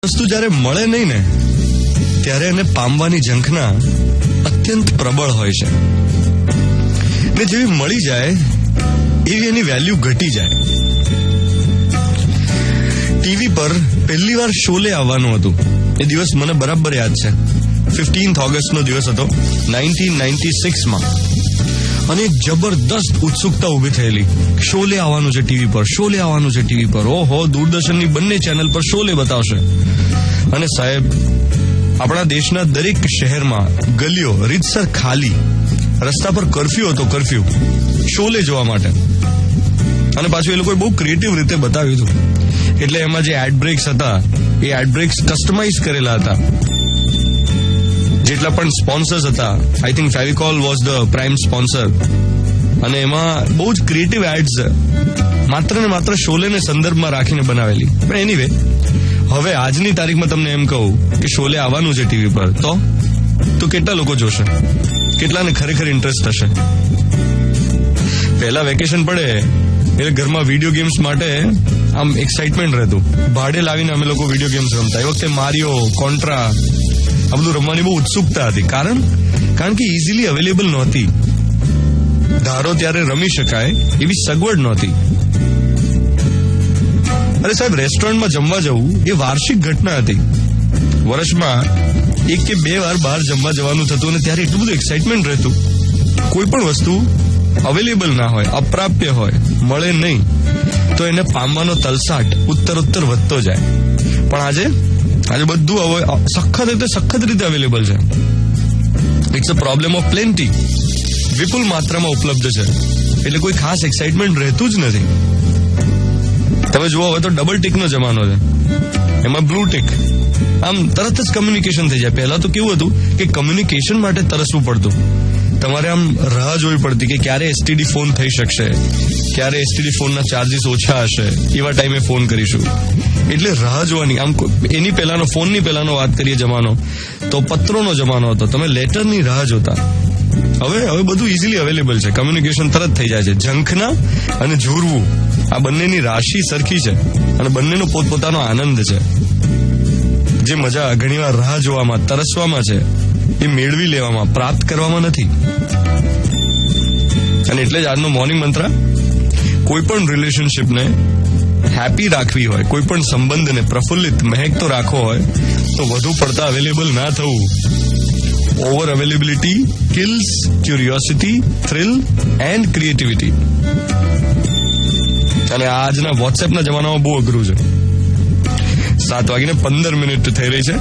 વસ્તુ જ્યારે મળે નહીં ને ત્યારે એને પામવાની ઝંખના અત્યંત પ્રબળ હોય છે ને જેવી મળી જાય એવી એની વેલ્યુ ઘટી જાય. ટીવી પર પહેલી વાર શોલે આવવાનું હતું. એ દિવસ મને બરાબર યાદ છે. 15th ઓગસ્ટનો દિવસ હતો 1996માં અને એક જબરદસ્ત ઉત્સુકતા ઉભી થયેલી. શોલે આવવાનું છે ટીવી પર, શોલે આવવાનું છે ટીવી પર. ઓહો, દૂરદર્શનની બંને ચેનલ પર શોલે બતાવશે. અને સાહેબ, આપણા દેશના દરેક શહેરમાં ગલીઓ રીતસર ખાલી, રસ્તા પર કરફ્યુ હતો, કરફ્યુ શોલે જોવા માટે. અને પાછું એ લોકોએ બહુ ક્રિએટિવ રીતે બતાવ્યું હતું. એટલે એમાં જે એડ બ્રેક્સ હતા એ એડ બ્રેક્સ કસ્ટમાઇઝ કરેલા હતા. જેટલા પણ સ્પોન્સર્સ હતા, I think Fevicol was the prime sponsor. અને એમાં બહુ જ ક્રિએટિવ એડ્સ માત્ર ને માત્ર શોલેને સંદર્ભમાં રાખીને બનાવેલી. પણ એનીવે, હવે આજની તારીખમાં તમને એમ કહું કે શોલે આવવાનું છે ટીવી પર, તો કેટલા લોકો જોશે? કેટલાને ખરેખર ઇન્ટરેસ્ટ હશે? પહેલા વેકેશન પડે એટલે ઘરમાં વિડીયો ગેમ્સ માટે આમ એક્સાઇટમેન્ટ રહેતું. ભાડે લાવીને અમે લોકો વિડીયો ગેમ્સ રમતા. એ વખતે મારિયો, કોન્ટ્રા આ બધું રમવાની બહુ ઉત્સુકતા હતી. કારણ કે ઇઝીલી અવેલેબલ નહોતી. ધારો ત્યારે રમી શકાય એવી સગવડ નહોતી. અરે સાહેબ, રેસ્ટોરન્ટમાં જમવા જવું એ વાર્ષિક ઘટના હતી. વર્ષમાં 1 કે 2 વાર બહાર જમવા જવાનું થતું અને ત્યારે એટલું બધું એક્સાઇટમેન્ટ રહેતું. કોઈ પણ વસ્તુ અવેલેબલ ના હોય, અપ્રાપ્ય હોય, મળે નહીં તો એને પામવાનો તલસાટ ઉત્તરોત્તર વધતો જાય. પણ આજે બધું સખત રીતે અવેલેબલ છે. It's a problem of plenty. વિપુલ માત્રામાં ઉપલબ્ધ છે એટલે કોઈ ખાસ એક્સાઇટમેન્ટ રહેતું જ નથી. તમે જુઓ, હવે તો ડબલ ટીકનો જમાનો છે. એમાં બ્લુ ટીક, આમ તરત જ કમ્યુનિકેશન થઈ જાય. પહેલા તો કેવું હતું કે કમ્યુનિકેશન માટે તરસવું પડતું. તમારે આમ રાહ જોવી પડતી કે ક્યારે એસટીડી ફોન થઈ શકશે, ક્યારે એસટીડી ફોનના ચાર્જીસ ઓછા હશે, એવા ટાઈમે ફોન કરીશું. એટલે રાહ જોવાની. આમ એની પહેલાનો, ફોનની પહેલાનો વાત કરીએ જમાનો, તો પત્રોનો જમાનો હતો. તમે લેટરની રાહ જોતા. હવે બધું ઇઝીલી અવેલેબલ છે. કમ્યુનિકેશન તરત થઈ જાય છે. ઝંખના અને ઝૂરવું, આ બંનેની રાશિ સરખી છે અને બંનેનો પોતપોતાનો આનંદ છે. જે મજા ઘણીવાર રાહ જોવામાં, તરસવામાં છે, એ મેળવી લેવામાં, પ્રાપ્ત કરવામાં નથી. અને એટલે જ આજનો મોર્નિંગ મંત્ર, કોઈ પણ રિલેશનશીપને હેપી રાખવી હોય, કોઈ પણ સંબંધને પ્રફુલ્લિત, મહેકતો રાખવો હોય તો વધુ પડતા અવેલેબલ ના થવું. Over availability kills curiosity, thrill and creativity. અને આજના વોટ્સએપના જમાનામાં બહુ અઘરું છે. 7:15 થઈ રહી છે.